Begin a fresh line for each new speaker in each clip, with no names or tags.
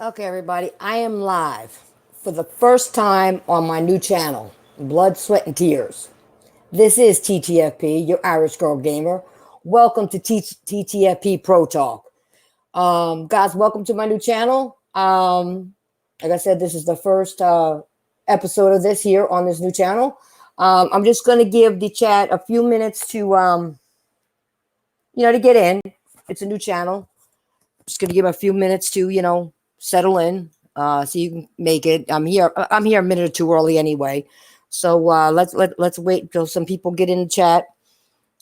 Okay, everybody, I am live for the first time on my new channel, Blood, Sweat, and Tears. This is TTFP, your Irish Girl Gamer. Welcome to TTFP Pro Talk. Guys, welcome to my new channel. Like I said, this is the first episode of this here on this new channel. I'm just going to give the chat a few minutes to, to get in. It's a new channel. Just going to give a few minutes to, settle in, so you can make it. I'm here a minute or two early anyway. So let's wait until some people get in the chat,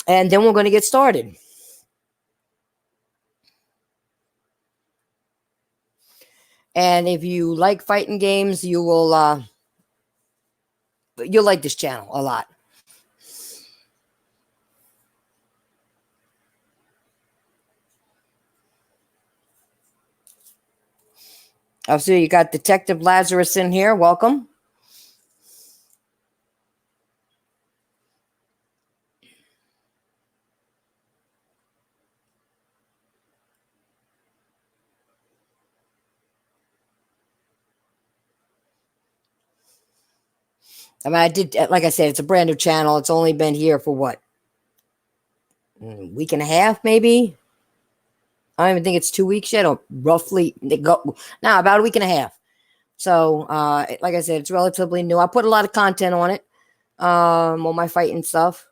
and then we're going to get started. And if you like fighting games, you'll like this channel a lot. So you got Detective Lazarus in here. Welcome. I mean, like I said, it's a brand new channel. It's only been here for what? A week and a half, maybe? I don't even think it's 2 weeks yet, or roughly. About a week and a half. So, like I said, it's relatively new. I put a lot of content on it, on my fighting stuff.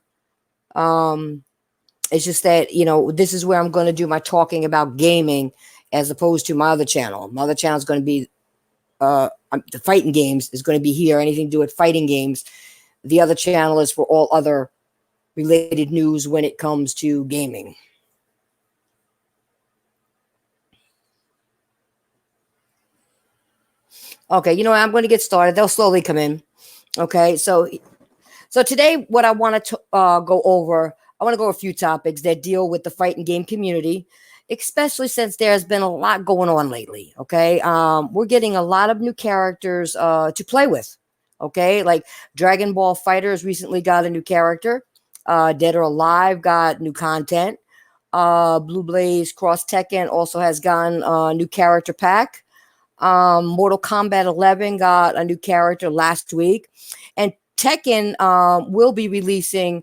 It's just that, this is where I'm going to do my talking about gaming as opposed to my other channel. My other channel is going to be, the fighting games is going to be here. Anything to do with fighting games. The other channel is for all other related news when it comes to gaming. Okay, I'm going to get started. They'll slowly come in. Okay, so today what I want to go over, I want to go over a few topics that deal with the fighting game community, especially since there's been a lot going on lately. Okay, we're getting a lot of new characters to play with. Okay, like Dragon Ball FighterZ recently got a new character. Dead or Alive got new content. Blue Blaze Cross Tekken also has gotten a new character pack. Mortal Kombat 11 got a new character last week, and Tekken will be releasing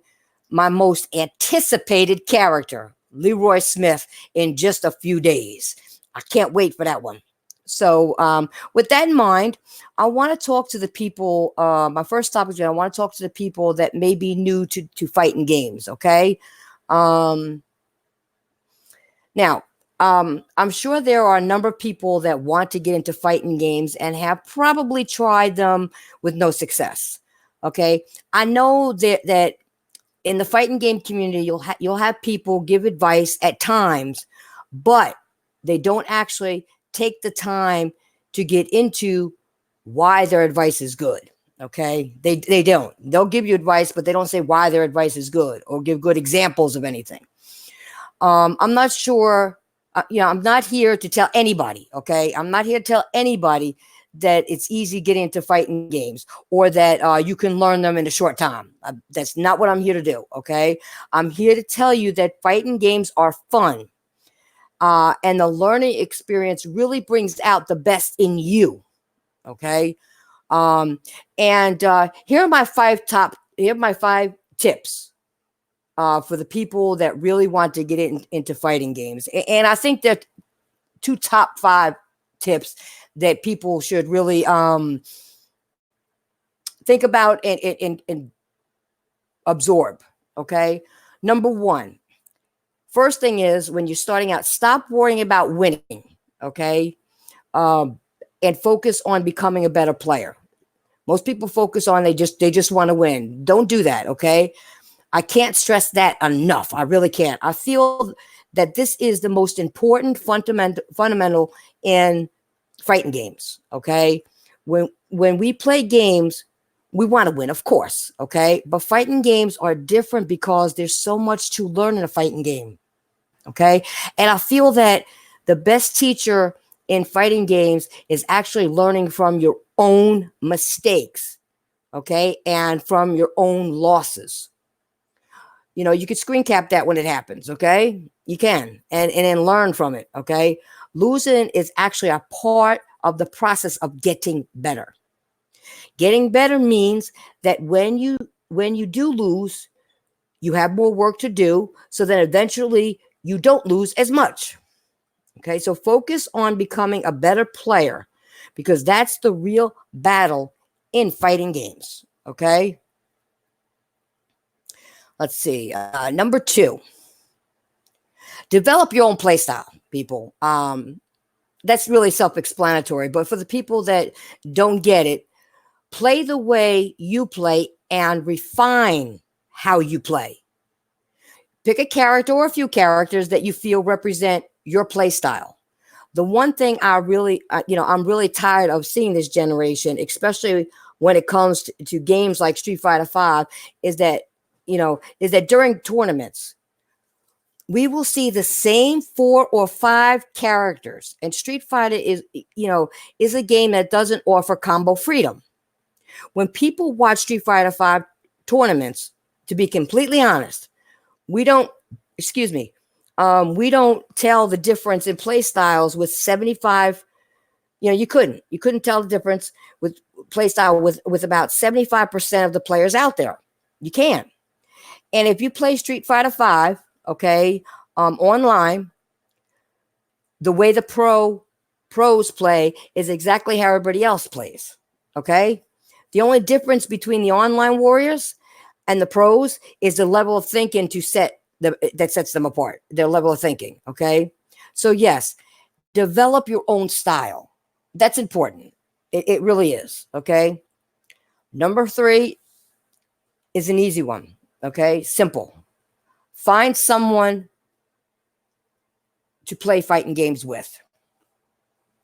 my most anticipated character, Leroy Smith, in just a few days. I can't wait for that one. So with that in mind, I want to talk to the people. My first topic, I want to talk to the people that may be new to fighting games. Okay. Now, I'm sure there are a number of people that want to get into fighting games and have probably tried them with no success. Okay. I know that in the fighting game community, you'll have people give advice at times, but they don't actually take the time to get into why their advice is good. Okay. They don't. They'll give you advice, but they don't say why their advice is good or give good examples of anything. I'm not sure. I'm not here to tell anybody, okay? I'm not here to tell anybody that it's easy getting into fighting games or that you can learn them in a short time. That's not what I'm here to do, okay? I'm here to tell you that fighting games are fun. And the learning experience really brings out the best in you, okay? And here are my five tips. For the people that really want to get into fighting games. And I think that two top 5 tips that people should really think about and absorb. Okay. Number 1, first thing is when you're starting out, stop worrying about winning. Okay. And focus on becoming a better player. Most people focus on they just want to win. Don't do that. Okay. I can't stress that enough. I really can't. I feel that this is the most important fundamental in fighting games. Okay. When we play games, we want to win, of course. Okay. But fighting games are different because there's so much to learn in a fighting game. Okay. And I feel that the best teacher in fighting games is actually learning from your own mistakes. Okay. And from your own losses. You can screen cap that when it happens, okay? You can, and then learn from it, okay? Losing is actually a part of the process of getting better. Getting better means that when you do lose, you have more work to do so that eventually you don't lose as much. Okay, so focus on becoming a better player because that's the real battle in fighting games. Okay, let's see. Number 2, develop your own play style, people. That's really self-explanatory, but for the people that don't get it, play the way you play and refine how you play. Pick a character or a few characters that you feel represent your play style. The one thing I'm really tired of seeing this generation, especially when it comes to games like Street Fighter V, is that during tournaments, we will see the same 4 or 5 characters. And Street Fighter is a game that doesn't offer combo freedom. When people watch Street Fighter V tournaments, to be completely honest, we don't tell the difference in play styles with 75. You couldn't tell the difference with play style with about 75% of the players out there. You can. And if you play Street Fighter V, okay, online, the way the pros play is exactly how everybody else plays. Okay. The only difference between the online warriors and the pros is the level of thinking that sets them apart, their level of thinking. Okay. So yes, develop your own style. That's important. It really is. Okay. Number 3 is an easy one. Okay. Simple. Find someone to play fighting games with.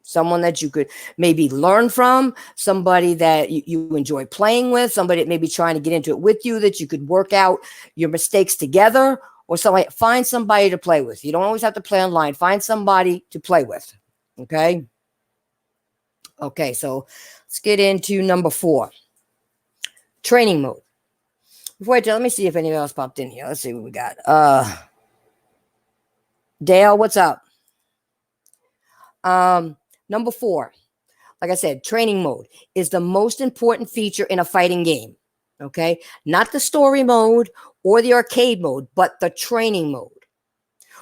Someone that you could maybe learn from, somebody that you enjoy playing with, somebody that may be trying to get into it with you, that you could work out your mistakes together, or somebody. Find somebody to play with. You don't always have to play online. Find somebody to play with. Okay. Okay. So let's get into number 4, training mode. Before I tell, let me see if anyone else popped in here. Let's see what we got. Dale, what's up? Number 4, like I said, training mode is the most important feature in a fighting game. Okay. Not the story mode or the arcade mode, but the training mode.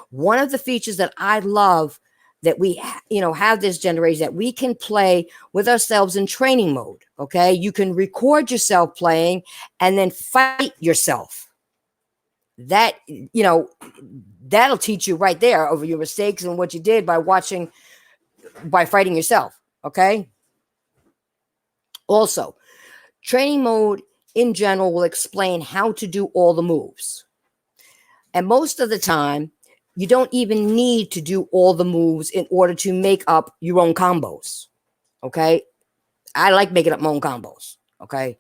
One of the features that I love that we, have this generation, that we can play with ourselves in training mode. Okay. You can record yourself playing and then fight yourself. That, that'll teach you right there over your mistakes and what you did by fighting yourself. Okay. Also, training mode in general will explain how to do all the moves. And most of the time, you don't even need to do all the moves in order to make up your own combos. Okay. I like making up my own combos. Okay.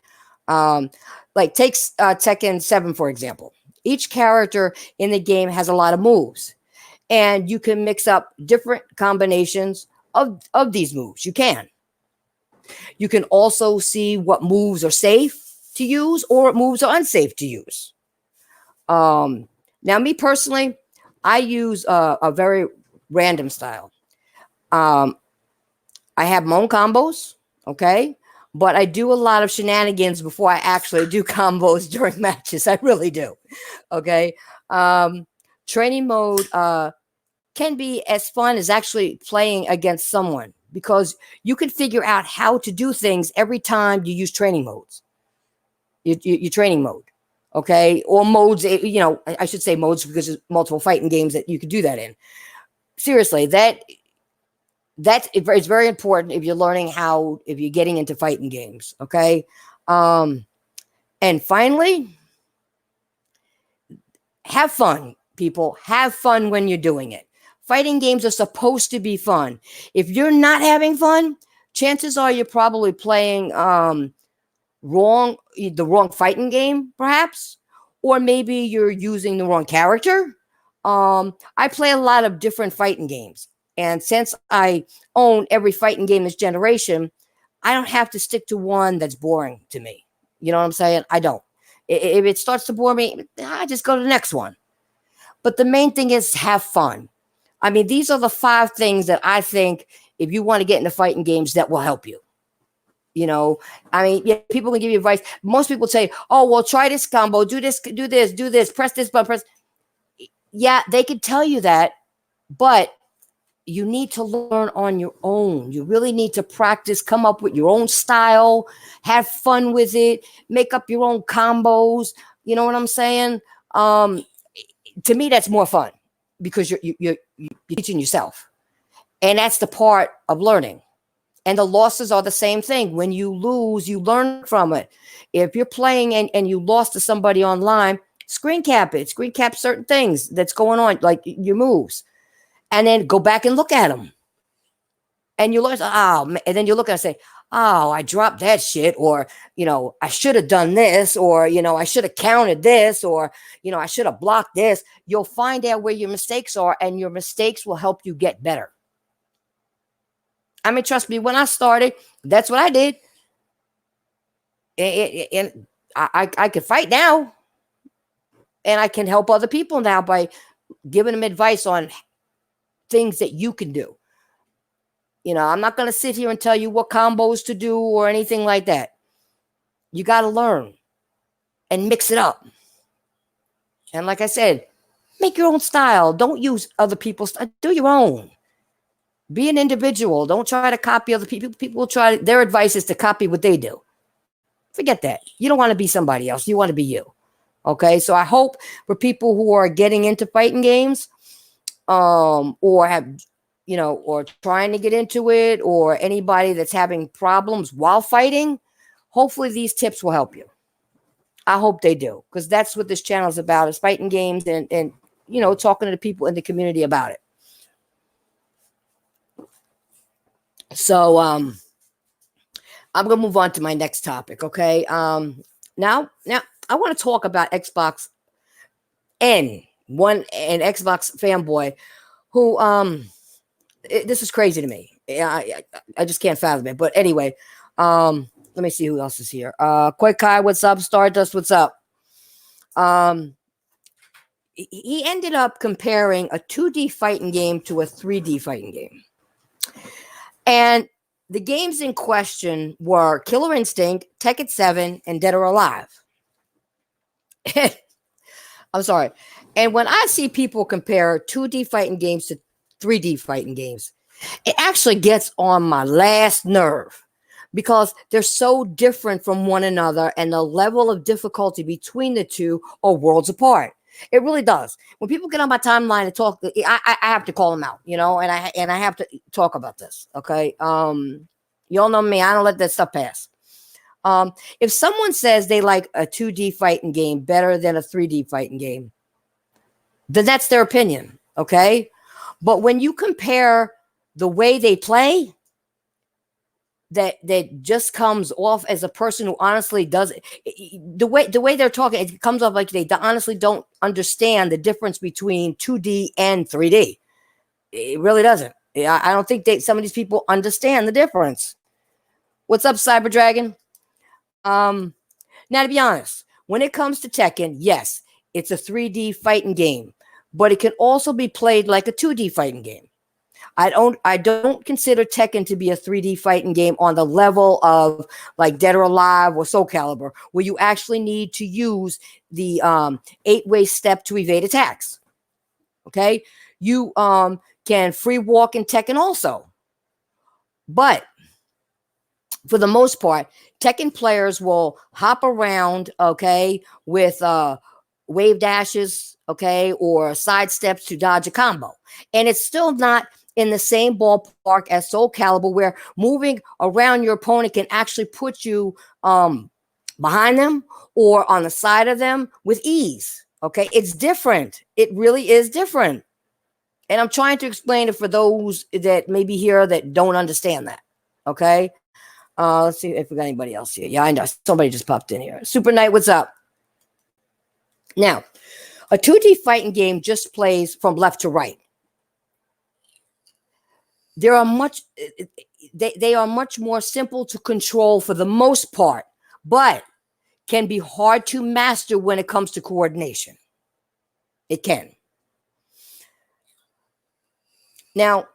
Like take Tekken 7, for example. Each character in the game has a lot of moves, and you can mix up different combinations of these moves. You can also see what moves are safe to use or what moves are unsafe to use. Now, me personally, I use a very random style. I have my own combos, okay? But I do a lot of shenanigans before I actually do combos during matches. I really do, okay? Training mode can be as fun as actually playing against someone, because you can figure out how to do things every time you use training modes. Your training mode, okay? Or modes, I should say modes, because there's multiple fighting games that you could do that in. Seriously, it's very important if you're learning if you're getting into fighting games, okay? And finally, have fun, people. Have fun when you're doing it. Fighting games are supposed to be fun. If you're not having fun, chances are you're probably playing the wrong fighting game, perhaps, or maybe you're using the wrong character. I play a lot of different fighting games, and since I own every fighting game this generation, I don't have to stick to one that's boring to me. You know what I'm saying? I don't. If it starts to bore me, I just go to the next one. But the main thing is have fun. I mean, these are the 5 things that I think if you want to get into fighting games that will help you. You know, I mean, yeah, people can give you advice. Most people say, oh, well, try this combo, do this, press this button, press. Yeah, they could tell you that, but you need to learn on your own. You really need to practice, come up with your own style, have fun with it, make up your own combos. You know what I'm saying? To me, that's more fun because you're teaching yourself. And that's the part of learning. And the losses are the same thing. When you lose, you learn from it. If you're playing and you lost to somebody online, screen cap it, screen cap certain things that's going on, like your moves, and then go back and look at them. And you learn, oh, and then you look at it and say, oh, I dropped that shit, or, I should have done this, or, I should have counted this, or, I should have blocked this. You'll find out where your mistakes are, and your mistakes will help you get better. I mean, trust me, when I started, that's what I did. And I could fight now, and I can help other people now by giving them advice on things that you can do. I'm not going to sit here and tell you what combos to do or anything like that. You got to learn and mix it up. And like I said, make your own style. Don't use other people's style. Do your own. Be an individual. Don't try to copy other people. People will try. Their advice is to copy what they do. Forget that. You don't want to be somebody else. You want to be you. Okay? So I hope for people who are getting into fighting games, or have, or trying to get into it, or anybody that's having problems while fighting, hopefully these tips will help you. I hope they do, because that's what this channel is about, is fighting games and talking to the people in the community about it. So I'm going to move on to my next topic, okay? Now I want to talk about Xbox an Xbox fanboy who this is crazy to me. I just can't fathom it. But anyway, let me see who else is here. Koi Kai, what's up? Stardust, what's up? He ended up comparing a 2D fighting game to a 3D fighting game. And the games in question were Killer Instinct, Tekken 7, and Dead or Alive. I'm sorry. And when I see people compare 2D fighting games to 3D fighting games, it actually gets on my last nerve, because they're so different from one another, and the level of difficulty between the two are worlds apart. It really does. When people get on my timeline and talk, I have to call them out, and I have to talk about this. Okay. You all know me. I don't let that stuff pass. If someone says they like a 2D fighting game better than a 3D fighting game, then that's their opinion. Okay. But when you compare the way they play, that just comes off as a person who honestly does the way they're talking, it comes off like they honestly don't understand the difference between 2D and 3D. It really doesn't. I don't think some of these people understand the difference. What's up, Cyber Dragon? Now, to be honest, when it comes to Tekken, yes, it's a 3D fighting game, but it can also be played like a 2D fighting game. I don't consider Tekken to be a 3D fighting game on the level of like Dead or Alive or Soul Calibur, where you actually need to use the 8-way step to evade attacks. Okay, you can free walk in Tekken also, but for the most part, Tekken players will hop around, okay, with wave dashes, okay, or side steps to dodge a combo, and it's still not in the same ballpark as Soul Calibur, where moving around your opponent can actually put you behind them or on the side of them with ease. Okay, it's different. It really is different. And I'm trying to explain it for those that may be here that don't understand that. Okay, let's see if we got anybody else here. Yeah, I know. Somebody just popped in here. Super Knight, what's up? Now, a 2D fighting game just plays from left to right. They are much more simple to control for the most part, but can be hard to master when it comes to coordination. It can. Now,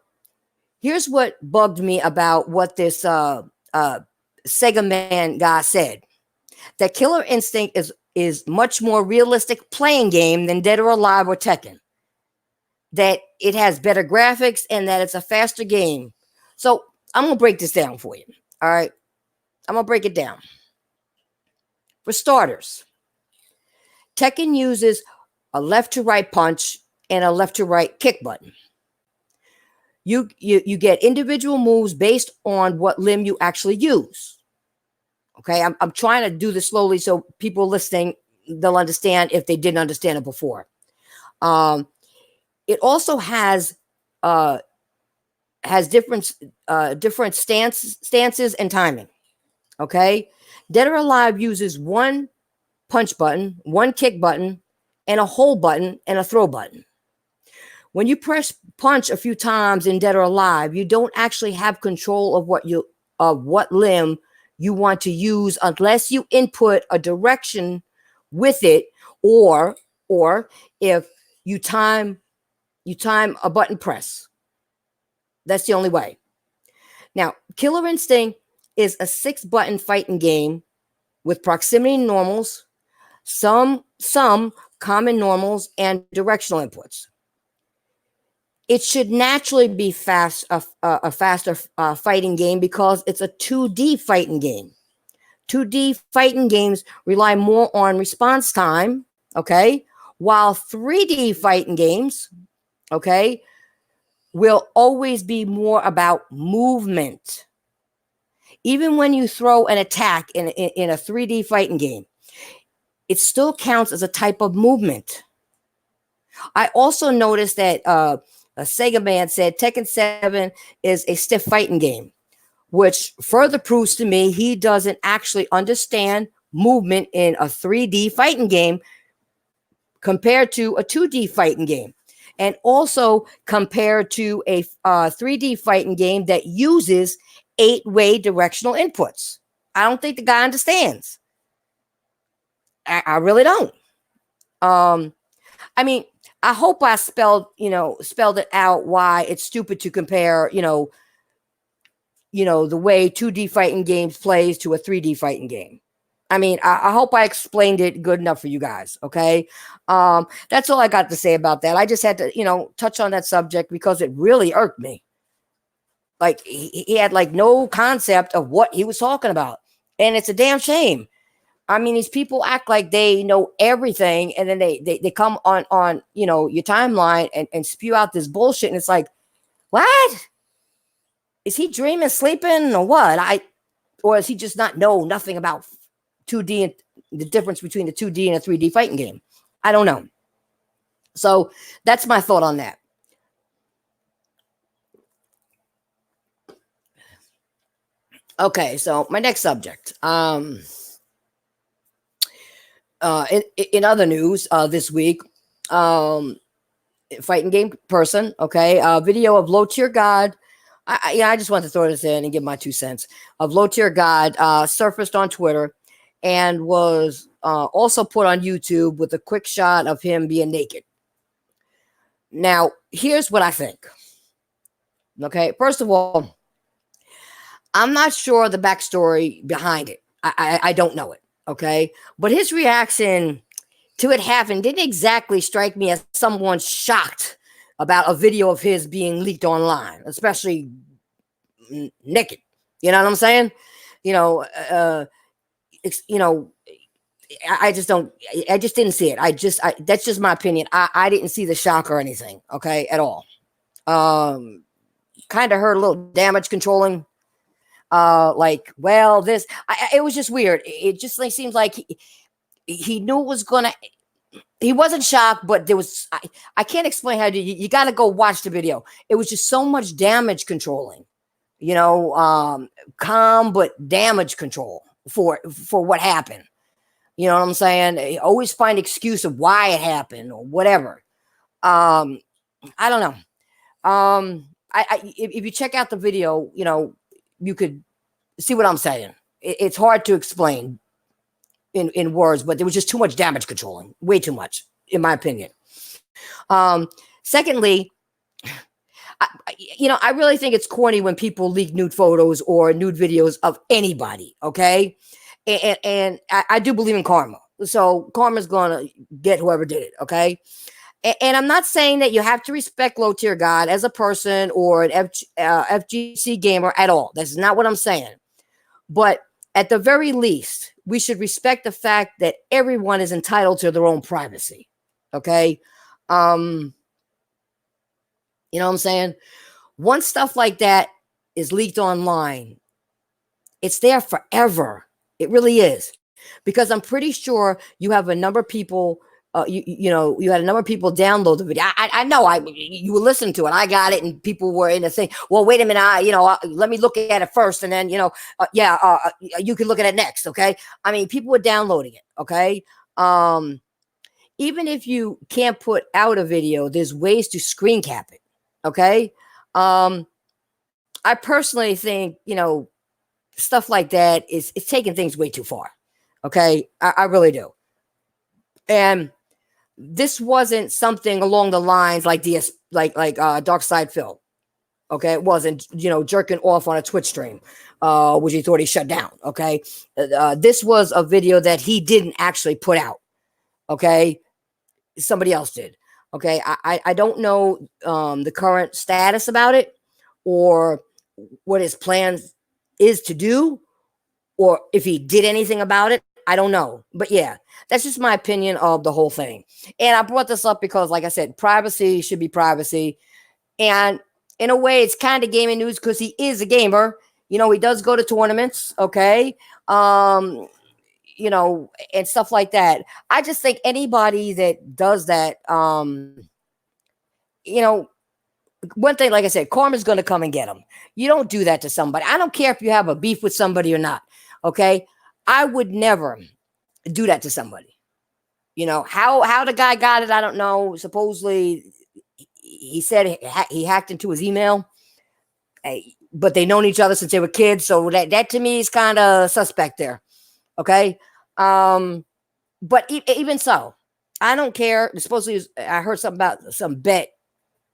here's what bugged me about what this Sega Man guy said. That Killer Instinct is much more realistic playing game than Dead or Alive or Tekken. That it has better graphics and that it's a faster game. So I'm going to break this down for you. All right. I'm going to break it down. For starters, Tekken uses a left to right punch and a left to right kick button. You get individual moves based on what limb you actually use. Okay, I'm trying to do this slowly so people listening, they'll understand if they didn't understand it before. It also has different stances and timing. Okay, Dead or Alive uses one punch button, one kick button, and a hold button and a throw button. When you press punch a few times in Dead or Alive, you don't actually have control of what limb you want to use unless you input a direction with it, or if you time a button press. That's the only way. Now, Killer Instinct is a 6-button fighting game with proximity normals, some common normals, and directional inputs. It should naturally be a faster fighting game because it's a 2D fighting game. 2D fighting games rely more on response time, okay? While 3D fighting games, okay, will always be more about movement. Even when you throw an attack in a 3D fighting game, it still counts as a type of movement. I also noticed that a Sega Man said Tekken 7 is a stiff fighting game, which further proves to me he doesn't actually understand movement in a 3D fighting game compared to a 2D fighting game, and also compared to a 3D fighting game that uses 8-way directional inputs. I don't think the guy understands. I really don't. I mean, I hope I spelled it out why it's stupid to compare, the way 2D fighting games plays to a 3D fighting game. I mean, I hope I explained it good enough for you guys. Okay. That's all I got to say about that. I just had to, touch on that subject because it really irked me. Like he had like no concept of what he was talking about. And it's a damn shame. I mean, these people act like they know everything, and then they come on your timeline and spew out this bullshit, and it's like, what? Is he dreaming, sleeping, or what? Or does he just not know nothing about 2D and the difference between the 2D and a 3D fighting game? I don't know. So that's my thought on that. Okay, so my next subject. In other news, this week, fighting game person, okay, video of LowTierGod. I just want to throw this in and give my 2 cents. Of LowTierGod surfaced on Twitter and was also put on YouTube with a quick shot of him being naked. Now, here's what I think. Okay, first of all, I'm not sure the backstory behind it. I don't know it. Okay, but his reaction to it happening didn't exactly strike me as someone shocked about a video of his being leaked online, especially naked. You know what I'm saying? I just don't. I just didn't see it. That's just my opinion. I didn't see the shock or anything. Okay, at all. Kind of heard a little damage controlling. It was just weird. It just seems like he knew it was gonna. He wasn't shocked, but there was. I can't explain how to. You got to go watch the video. It was just so much damage controlling. Calm but damage control for what happened. You know what I'm saying? Always find excuse of why it happened or whatever. I don't know. If you check out the video, you could see what I'm saying. It's hard to explain in words, but there was just too much damage controlling, way too much, in my opinion. Secondly, I really think it's corny when people leak nude photos or nude videos of anybody. Okay, and I do believe in karma, so karma's gonna get whoever did it. Okay, and I'm not saying that you have to respect Low Tier God as a person or an FGC gamer at all. That's not what I'm saying. But at the very least, we should respect the fact that everyone is entitled to their own privacy. Okay, um, you know what I'm saying? Once stuff like that is leaked online, it's there forever. It really is. Because I'm pretty sure you have a number of people, you had a number of people download the video. I know you were listening to it. I got it, and people were in the thing. Well, wait a minute, let me look at it first, and then you can look at it next. Okay, I mean, people were downloading it. Okay, even if you can't put out a video, there's ways to screen cap it. Okay, I personally think stuff like that is it's taking things way too far. Okay, I really do. And this wasn't something along the lines like Dark Side Phil. Okay, it wasn't jerking off on a Twitch stream, which he thought he shut down. Okay, this was a video that he didn't actually put out. Okay, somebody else did. Okay, I don't know the current status about it or what his plans is to do, or if he did anything about it. I don't know. But yeah, that's just my opinion of the whole thing. And I brought this up because, like I said, privacy should be privacy. And in a way, it's kind of gaming news because he is a gamer. He does go to tournaments, okay? And stuff like that. I just think anybody that does that, you know, one thing, like I said, karma's going to come and get them. You don't do that to somebody. I don't care if you have a beef with somebody or not. Okay. I would never do that to somebody. How the guy got it, I don't know. Supposedly, he said he hacked into his email, but they known each other since they were kids. So that to me is kind of suspect there. Okay. But even so, I don't care. Supposedly, I heard something about some bet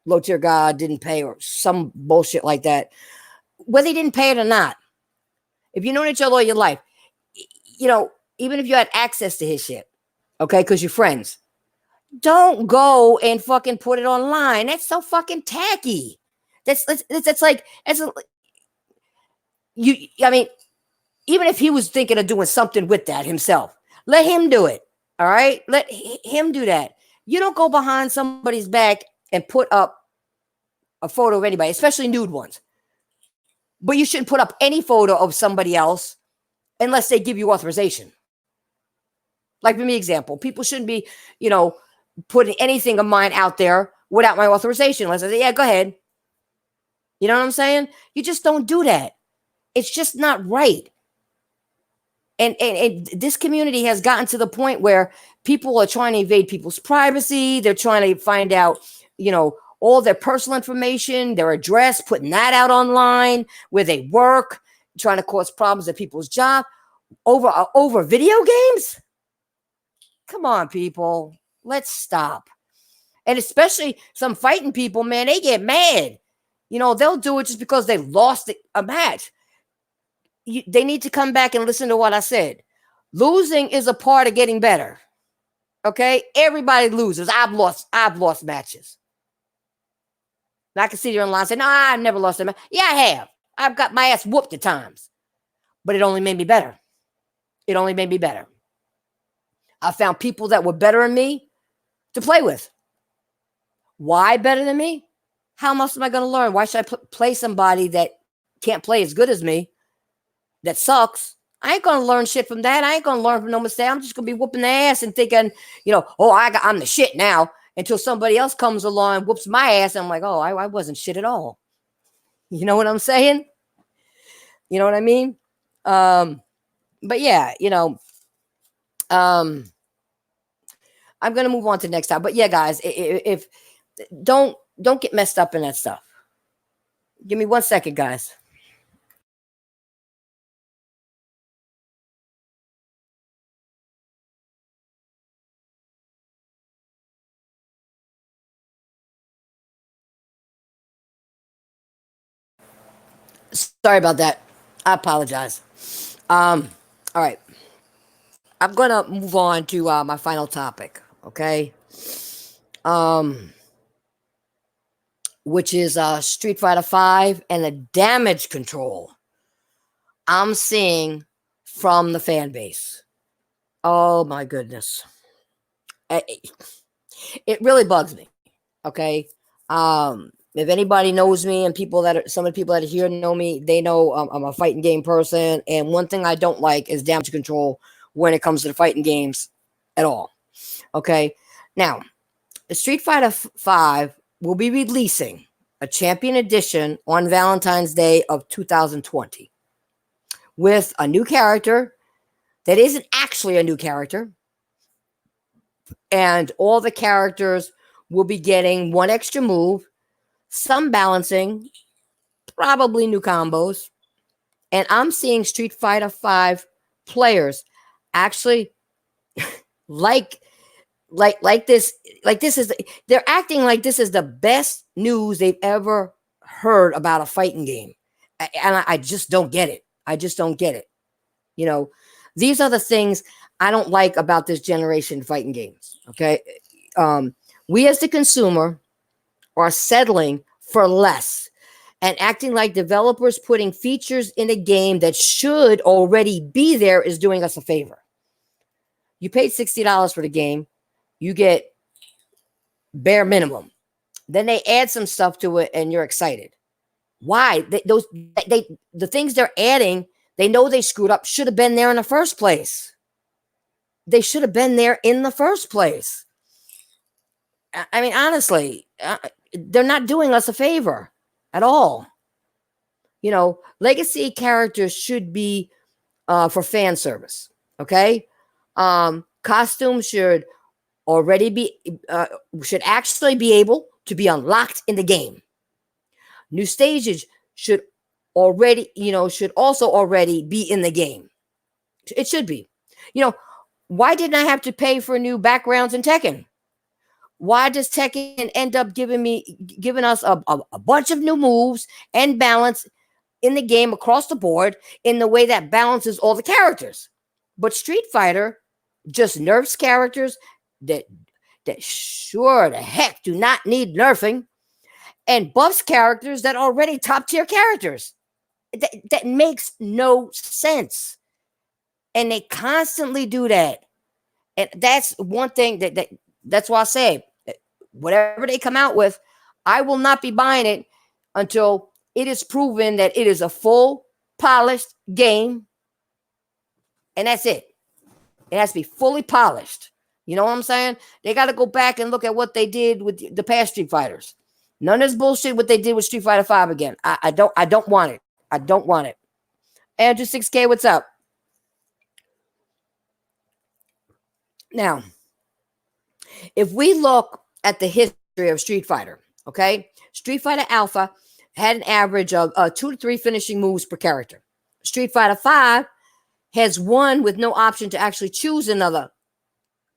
Low Tier God didn't pay or some bullshit like that. Whether he didn't pay it or not, if you know each other all your life, even if you had access to his shit, okay, because you're friends, don't go and fucking put it online. That's so fucking tacky. That's like you. I mean, even if he was thinking of doing something with that himself, let him do it. All right, let him do that. You don't go behind somebody's back and put up a photo of anybody, especially nude ones. But you shouldn't put up any photo of somebody else unless they give you authorization. Like for me, example, people shouldn't be, putting anything of mine out there without my authorization. Unless I say, yeah, go ahead. You know what I'm saying? You just don't do that. It's just not right. And this community has gotten to the point where people are trying to invade people's privacy. They're trying to find out, all their personal information, their address, putting that out online, where they work, trying to cause problems at people's job over video games. Come on, people. Let's stop. And especially some fighting people, man, they get mad. They'll do it just because they lost a match. They need to come back and listen to what I said. Losing is a part of getting better. Okay? Everybody loses. I've lost matches. And I can sit here online and say, no, I've never lost a match. Yeah, I have. I've got my ass whooped at times. But it only made me better. It only made me better. I found people that were better than me to play with. Why better than me? How else am I going to learn? Why should I play somebody that can't play as good as me, that sucks? I ain't going to learn shit from that. I ain't going to learn from no mistake. I'm just going to be whooping their ass and thinking, I'm the shit now, until somebody else comes along and whoops my ass. And I'm like, oh, I wasn't shit at all. You know what I'm saying? You know what I mean? But yeah, I'm going to move on to the next time. But yeah, guys, if don't get messed up in that stuff. Give me 1 second, guys. Sorry about that. I apologize. All right. I'm gonna move on to my final topic. Okay. Um, which is Street Fighter Five and the damage control I'm seeing from the fan base. Oh my goodness, it really bugs me. Okay. If anybody knows me, and some of the people that are here know me, they know I'm a fighting game person. And one thing I don't like is damage control when it comes to the fighting games at all. Okay. Now, Street Fighter 5 will be releasing a Champion Edition on Valentine's Day of 2020 with a new character that isn't actually a new character. And all the characters will be getting one extra move, some balancing, probably new combos. And I'm seeing Street Fighter 5 players actually like this is they're acting like this is the best news they've ever heard about a fighting game. And I just don't get it. I just don't get it. You know, these are the things I don't like about this generation fighting games. Okay. We as the consumer are settling for less and acting like developers putting features in a game that should already be there is doing us a favor. You paid $60 for the game, you get bare minimum. Then they add some stuff to it and you're excited. Why? The things they're adding, they know they screwed up, should have been there in the first place. They should have been there in the first place. I mean, honestly, they're not doing us a favor at all. You know, legacy characters should be for fan service. Okay. Costumes should should actually be able to be unlocked in the game. New stages should also already be in the game. It should be. You know, why didn't I have to pay for new backgrounds in Tekken? Why does Tekken end up giving us a bunch of new moves and balance in the game across the board in the way that balances all the characters? But Street Fighter just nerfs characters that sure the heck do not need nerfing, and buffs characters that are already top tier characters. That makes no sense. And they constantly do that. And that's one thing that's why I say whatever they come out with, I will not be buying it until it is proven that it is a full polished game. And that's it. It has to be fully polished. You know what I'm saying? They got to go back and look at what they did with the past Street Fighters. None of this bullshit what they did with Street Fighter 5 again. I don't want it. I don't want it. Andrew 6K, what's up? Now, if we look at the history of Street Fighter, okay? Street Fighter Alpha had an average of 2 to 3 finishing moves per character. Street Fighter 5 has one with no option to actually choose another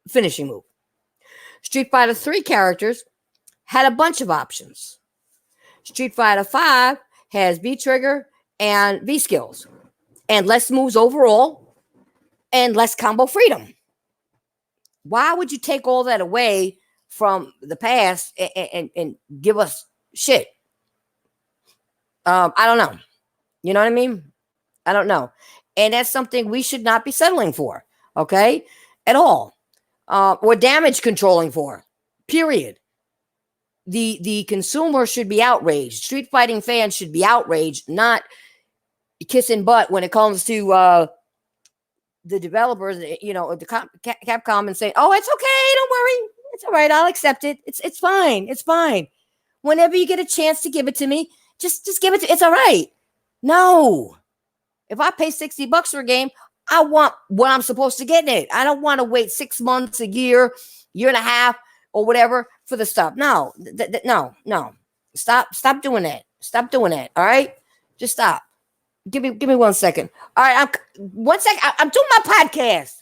finishing move. Street Fighter 3 characters had a bunch of options. Street Fighter 5 has V trigger and V skills and less moves overall and less combo freedom. Why would you take all that away from the past and give us shit? I don't know. You know what I mean? I don't know. And that's something we should not be settling for, okay? At all. Or damage controlling for, period. The consumer should be outraged. Street fighting fans should be outraged, not kissing butt when it comes to the developers, the Capcom, and saying, "Oh, it's okay, don't worry, it's all right, I'll accept it. It's fine, it's fine. Whenever you get a chance to give it to me, just give it to. It's all right." No, if I pay $60 for a game, I want what I'm supposed to get in it. I don't want to wait 6 months, a year and a half, or whatever for the stuff. No, no. Stop doing that. Stop doing that. All right, just stop. Give me 1 second. All right, I'm doing my podcast.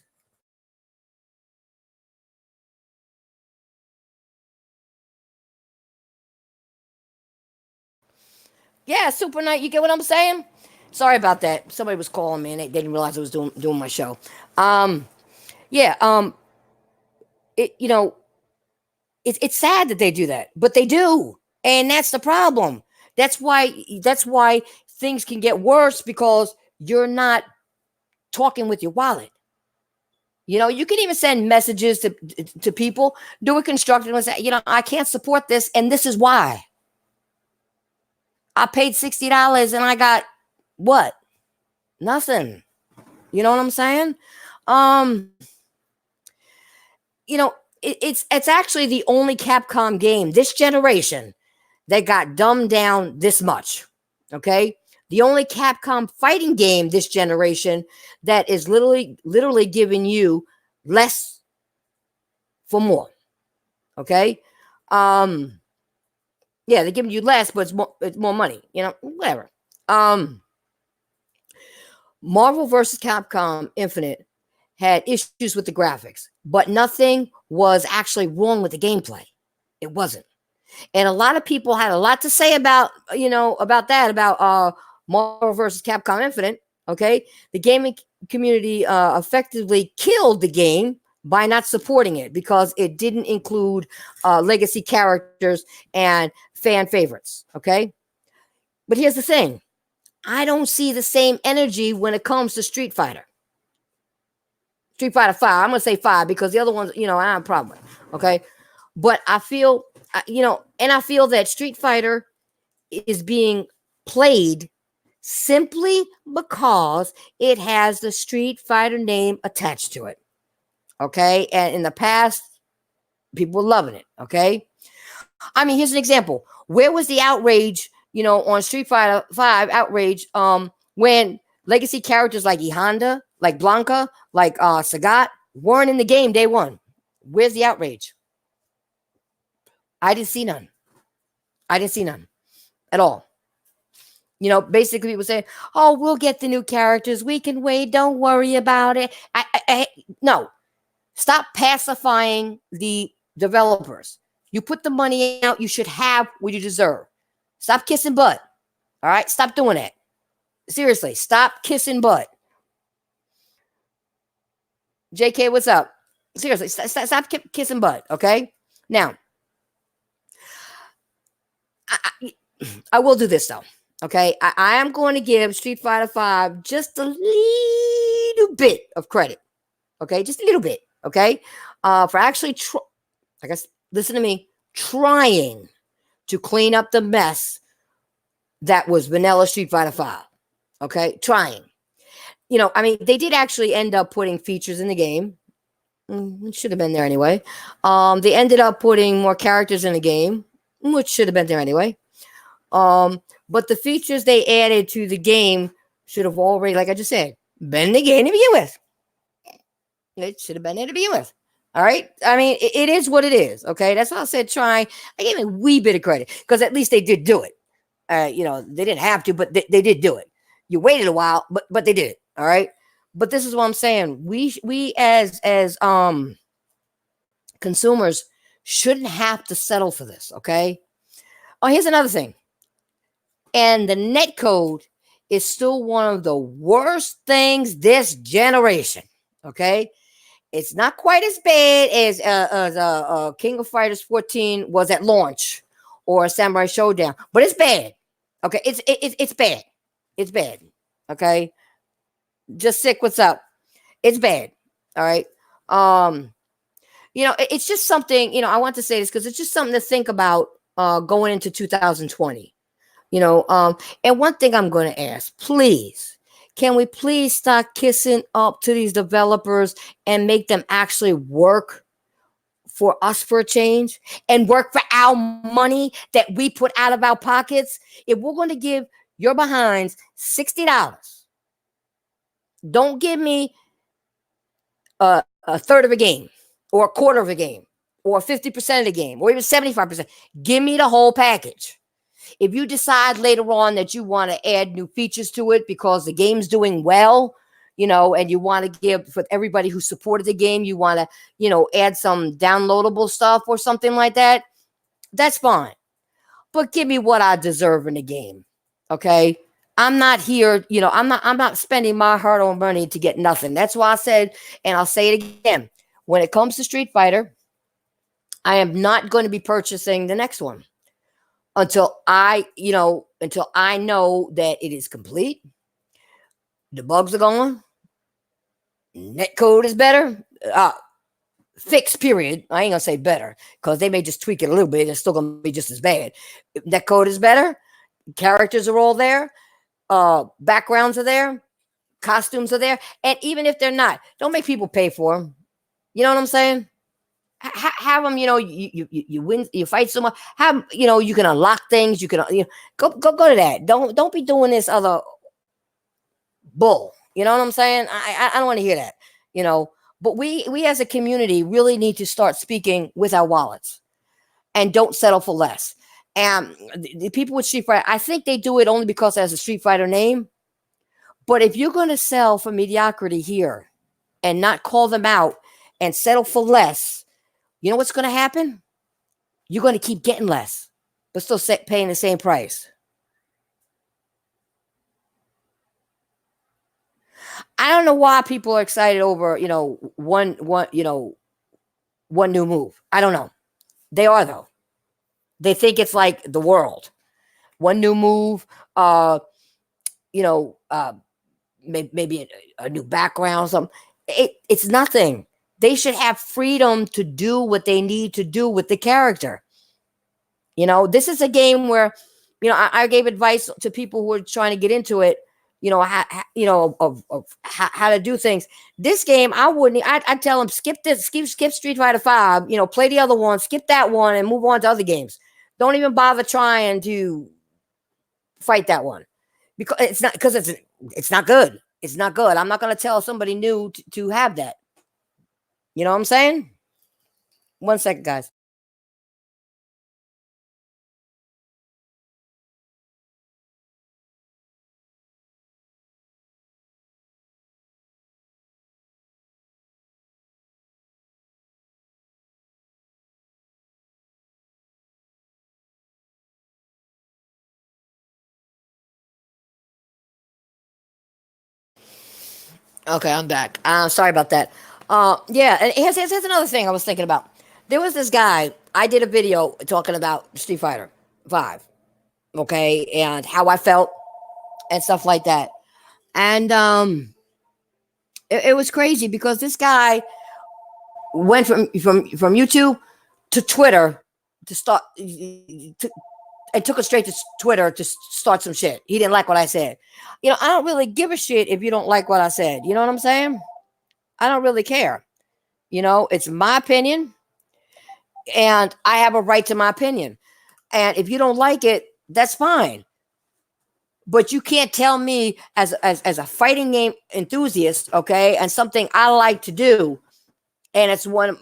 Yeah, Super Night. You get what I'm saying? Sorry about that. Somebody was calling me and they didn't realize I was doing my show. Um, yeah. It you know it's sad that they do that, but they do, and that's the problem. That's why things can get worse because you're not talking with your wallet. You can even send messages to people, do it constructively, and say, I can't support this, and this is why. I paid $60 and I got what? Nothing. You know what I'm saying? Um, it's actually the only Capcom game this generation that got dumbed down this much. Okay? The only Capcom fighting game this generation that is literally giving you less for more. Okay? Um yeah, they're giving you less, but it's more money, whatever. Um Marvel versus Capcom Infinite had issues with the graphics, but nothing was actually wrong with the gameplay. It wasn't. And a lot of people had a lot to say about Marvel versus Capcom Infinite. Okay, the gaming community effectively killed the game by not supporting it because it didn't include legacy characters and fan favorites. Okay, but here's the thing: I don't see the same energy when it comes to Street Fighter. Street Fighter 5. I'm gonna say 5 because the other ones, I have a problem with. Okay, but I feel, and I feel that Street Fighter is being played simply because it has the Street Fighter name attached to it. Okay, and in the past, people were loving it. Okay, I mean, here's an example. Where was the outrage, on Street Fighter 5 outrage, when legacy characters like E Honda, like Blanca, like Sagat weren't in the game day one? Where's the outrage? I didn't see none. I didn't see none at all. Basically people say, "Oh, we'll get the new characters. We can wait. Don't worry about it." No. Stop pacifying the developers. You put the money out, you should have what you deserve. Stop kissing butt. All right? Stop doing that. Seriously, stop kissing butt. JK, what's up? Seriously, stop kissing butt, okay? Now, I will do this though. Okay, I am going to give Street Fighter 5 just a little bit of credit. Okay, just a little bit. Okay, for actually, I guess, listen to me, trying to clean up the mess that was vanilla Street Fighter 5. Okay, trying. I mean, they did actually end up putting features in the game. It should have been there anyway. They ended up putting more characters in the game, which should have been there anyway. But the features they added to the game should have already, like I just said, been in the game to begin with. It should have been there to begin with. All right. I mean, it is what it is. Okay. That's why I said trying. I gave a wee bit of credit because at least they did do it. They didn't have to, but they did do it. You waited a while, but they did it. All right. But this is what I'm saying. We as consumers shouldn't have to settle for this. Okay. Oh, here's another thing. And the net code is still one of the worst things this generation. Okay. It's not quite as bad as King of Fighters 14 was at launch or Samurai Showdown, but it's bad. Okay. It's bad. It's bad. Okay. Just sick. What's up? It's bad. All right. It's just something, I want to say this because it's just something to think about going into 2020. And one thing I'm going to ask, please, can we please stop kissing up to these developers and make them actually work for us for a change and work for our money that we put out of our pockets? If we're going to give your behinds $60, don't give me a third of a game or a quarter of a game or 50% of the game or even 75%. Give me the whole package. If you decide later on that you want to add new features to it because the game's doing well, and you want to give for everybody who supported the game, you want to, add some downloadable stuff or something like that, that's fine. But give me what I deserve in the game. Okay? I'm not here, I'm not spending my hard-earned money to get nothing. That's why I said, and I'll say it again, when it comes to Street Fighter, I am not going to be purchasing the next one until until I know that it is complete, the bugs are gone, net code is better, fixed period. I ain't gonna say better because they may just tweak it a little bit. It's still gonna be just as bad. Net code is better. Characters are all there. Backgrounds are there. Costumes are there. And even if they're not, don't make people pay for them. You know what I'm saying? Have them. You win. You fight someone. Have you can unlock things. You can go to that. Don't be doing this other bull. You know what I'm saying? I don't want to hear that. But we as a community really need to start speaking with our wallets and don't settle for less. And the people with Street Fighter, I think they do it only because it has a Street Fighter name. But if you're going to sell for mediocrity here and not call them out and settle for less, you know what's going to happen? You're going to keep getting less, but still paying the same price. I don't know why people are excited over, one new move. I don't know. They are though. They think it's like the world. One new move, maybe a new background or something. It's nothing. They should have freedom to do what they need to do with the character. This is a game where, I gave advice to people who are trying to get into it, of how to do things. This game, I'd tell them, skip this, skip Street Fighter 5, play the other one, skip that one and move on to other games. Don't even bother trying to fight that one because it's not good. It's not good. I'm not going to tell somebody new to have that. You know what I'm saying? 1 second, guys. Okay, I'm back. Sorry about that. Yeah, and here's another thing I was thinking about. There was this guy. I did a video talking about Street Fighter 5, okay, and how I felt and stuff like that. And it was crazy because this guy went from YouTube to Twitter to start and took it straight to Twitter to start some shit. He didn't like what I said. I don't really give a shit if you don't like what I said. You know what I'm saying? I don't really care. It's my opinion and I have a right to my opinion. And if you don't like it, that's fine. But you can't tell me as a fighting game enthusiast, okay, and something I like to do, and it's one,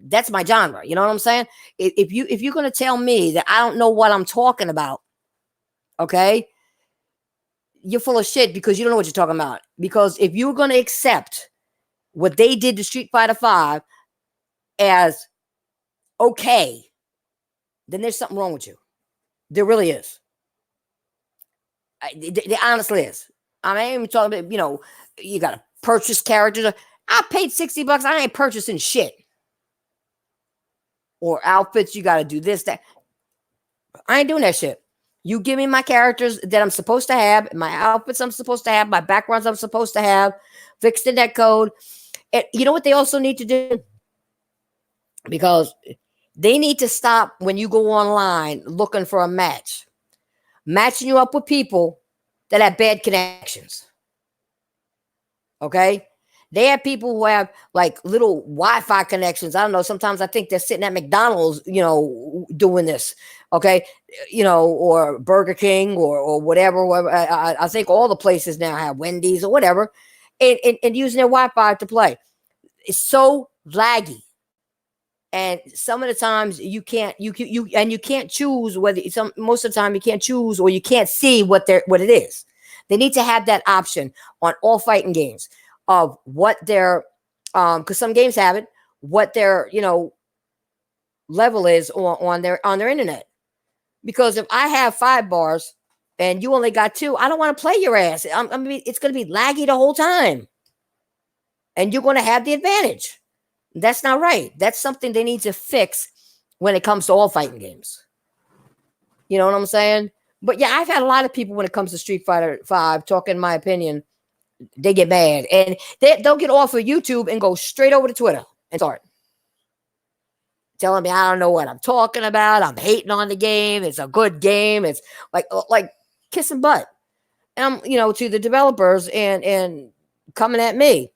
that's my genre. You know what I'm saying? If you're going to tell me that I don't know what I'm talking about, okay, you're full of shit because you don't know what you're talking about. Because if you're going to accept what they did to Street Fighter 5 as okay, then there's something wrong with you. There really is. There honestly is. I ain't even talking about, you got to purchase characters. I paid $60. I ain't purchasing shit. Or outfits, you got to do this, that. I ain't doing that shit. You give me my characters that I'm supposed to have, my outfits I'm supposed to have, my backgrounds I'm supposed to have, fix the net code. And you know what they also need to do? Because they need to stop when you go online looking for a match, matching you up with people that have bad connections. Okay? They have people who have like little Wi-Fi connections. I don't know. Sometimes I think they're sitting at McDonald's, doing this. Okay. Or Burger King or whatever. I think all the places now have Wendy's or whatever, and using their Wi-Fi to play. It's so laggy. And some of the times you can't choose whether most of the time you can't choose or you can't see what it is. They need to have that option on all fighting games of what their because some games have it, what their level is on their internet. Because if I have 5 bars and you only got 2, I don't want to play your ass. I mean, it's going to be laggy the whole time, and you're going to have the advantage. That's not right. That's something they need to fix when it comes to all fighting games. You know what I'm saying? But yeah, I've had a lot of people when it comes to Street Fighter 5 talking my opinion. They get mad, and they'll get off of YouTube and go straight over to Twitter and start telling me I don't know what I'm talking about. I'm hating on the game. It's a good game. It's like kissing butt. And I'm, to the developers and coming at me.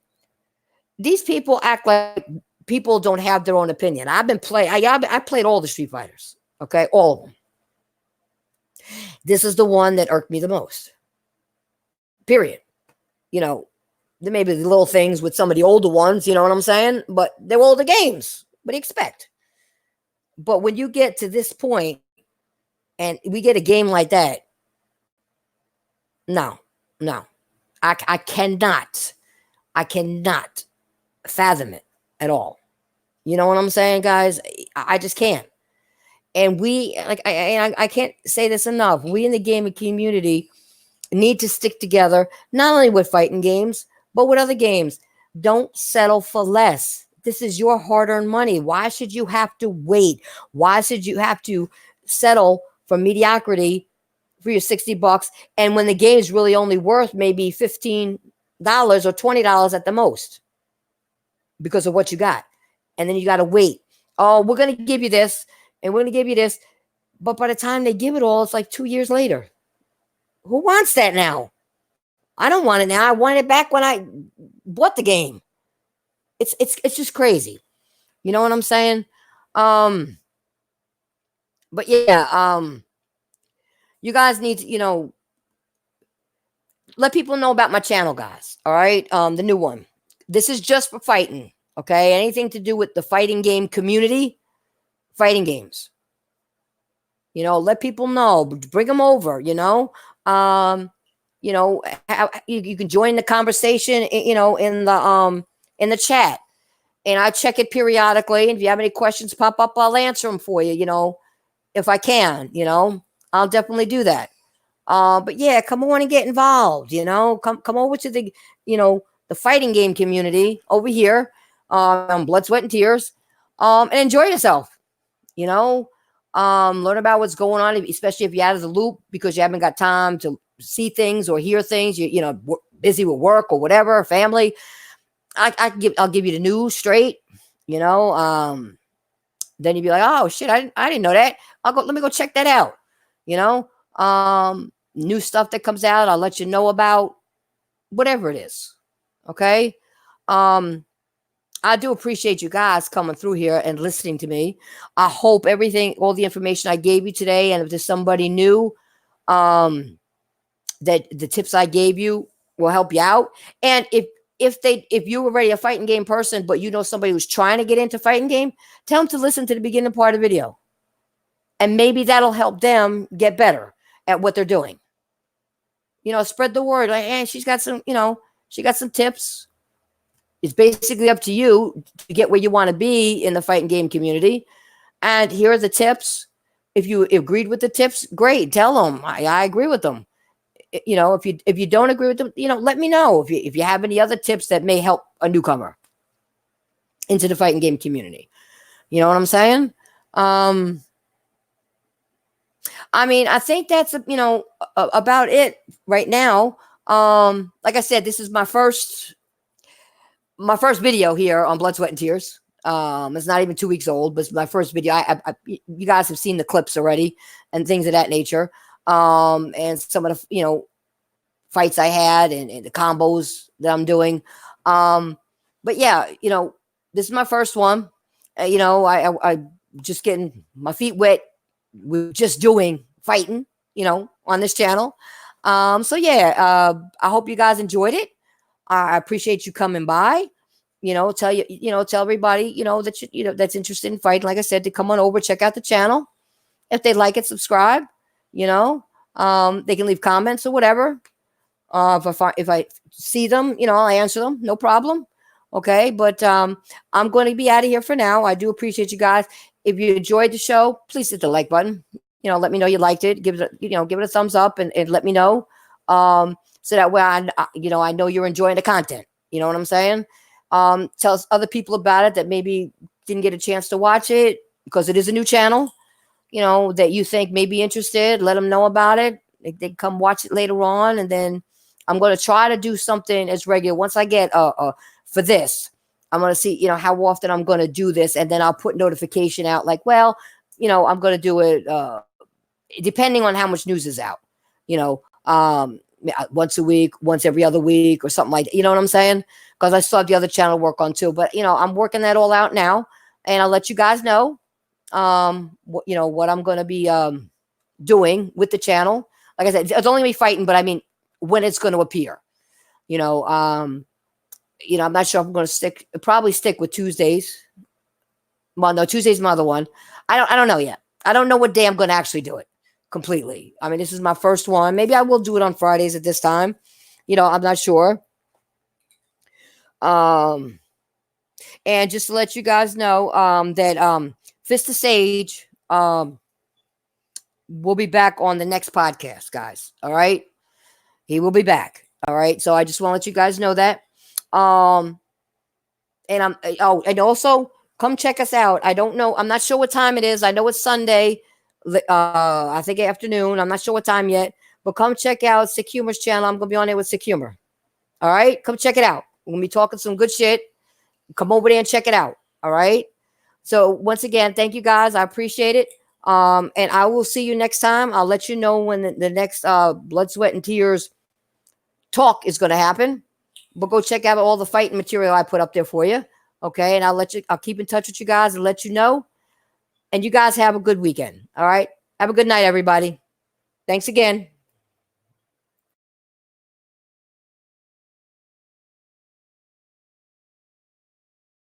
These people act like people don't have their own opinion. I've been I played all the Street Fighters. Okay, all of them. This is the one that irked me the most. Period. There may be the little things with some of the older ones, you know what I'm saying? But they're older games. What do you expect? But when you get to this point and we get a game like that, no. I cannot fathom it at all. You know what I'm saying, guys? I just can't. And I can't say this enough. We in the gaming community need to stick together, not only with fighting games, but with other games. Don't settle for less. This is your hard-earned money. Why should you have to wait? Why should you have to settle for mediocrity for your $60? And when the game's really only worth maybe $15 or $20 at the most because of what you got. And then you got to wait. Oh, we're going to give you this and we're going to give you this. But by the time they give it all, it's like 2 years later. Who wants that now? I don't want it now. I wanted it back when I bought the game. It's just crazy. You know what I'm saying? But yeah, you guys need to, let people know about my channel, guys. All right. The new one. This is just for fighting. Okay. Anything to do with the fighting game community, fighting games. Let people know. Bring them over, you can join the conversation, in the chat, and I check it periodically. And if you have any questions pop up, I'll answer them for you. If I can, I'll definitely do that. But yeah, come on and get involved. Come over to the, the fighting game community over here, Blood, Sweat, and Tears, and enjoy yourself. Learn about what's going on, especially if you're out of the loop because you haven't got time to see things or hear things. You're busy with work or whatever, family. I'll give you the news straight. Then you'd be like, oh shit, I didn't know that. Let me go check that out. New stuff that comes out, I'll let you know about, whatever it is. Okay. I do appreciate you guys coming through here and listening to me. I hope all the information I gave you today, and if there's somebody new, that the tips I gave you will help you out. And if you're already a fighting game person, but somebody who's trying to get into fighting game, tell them to listen to the beginning part of the video. And maybe that'll help them get better at what they're doing. Spread the word. Like, hey, she's got some, she got some tips. It's basically up to you to get where you want to be in the fighting game community. And here are the tips. If you agreed with the tips, great. Tell them I agree with them. If you don't agree with them, let me know if you have any other tips that may help a newcomer into the fighting game community. You know what I'm saying? I think that's about it right now. Like I said, this is my first video here on Blood, Sweat, and Tears. It's not even 2 weeks old, but it's my first video. You guys have seen the clips already and things of that nature. And some of the, fights I had and the combos that I'm doing. But yeah, this is my first one. I just getting my feet wet. We're just doing fighting, on this channel. So yeah, I hope you guys enjoyed it. I appreciate you coming by. Tell everybody, that that's interested in fighting. Like I said, to come on over, check out the channel. If they like it, subscribe. They can leave comments or whatever. If I see them, I'll answer them. No problem. Okay, but I'm going to be out of here for now. I do appreciate you guys. If you enjoyed the show, please hit the like button. let me know you liked it. Give it, give it a thumbs up and let me know. So that way I know you're enjoying the content. You know what I'm saying? Tell other people about it that maybe didn't get a chance to watch it, because it is a new channel, that you think may be interested. Let them know about it. They come watch it later on. And then I'm going to try to do something as regular. Once I get for this, I'm going to see, how often I'm going to do this. And then I'll put notification out like, well, I'm going to do it depending on how much news is out, once a week, once every other week or something like that. You know what I'm saying? Because I still have the other channel to work on too. But, I'm working that all out now. And I'll let you guys know, what I'm going to be doing with the channel. Like I said, it's only me fighting, but I mean, when it's going to appear, I'm not sure if I'm going to probably stick with Tuesdays. Well, no, Tuesday's my other one. I don't know yet. I don't know what day I'm going to actually do it completely. I mean, this is my first one. Maybe I will do it on Fridays at this time. I'm not sure. And just to let you guys know, that Fist of Sage will be back on the next podcast, guys. All right. He will be back. All right. So I just want to let you guys know that. And and also come check us out. I don't know. I'm not sure what time it is. I know it's Sunday. I think afternoon. I'm not sure what time yet, but come check out Sick Humor's channel. I'm going to be on there with Sick Humor. All right. Come check it out. We're going to be talking some good shit. Come over there and check it out. All right. So once again, thank you guys. I appreciate it. And I will see you next time. I'll let you know when the next Blood, Sweat, and Tears talk is going to happen. But go check out all the fighting material I put up there for you. Okay. And I'll keep in touch with you guys and let you know. And you guys have a good weekend. All right. Have a good night, everybody. Thanks again.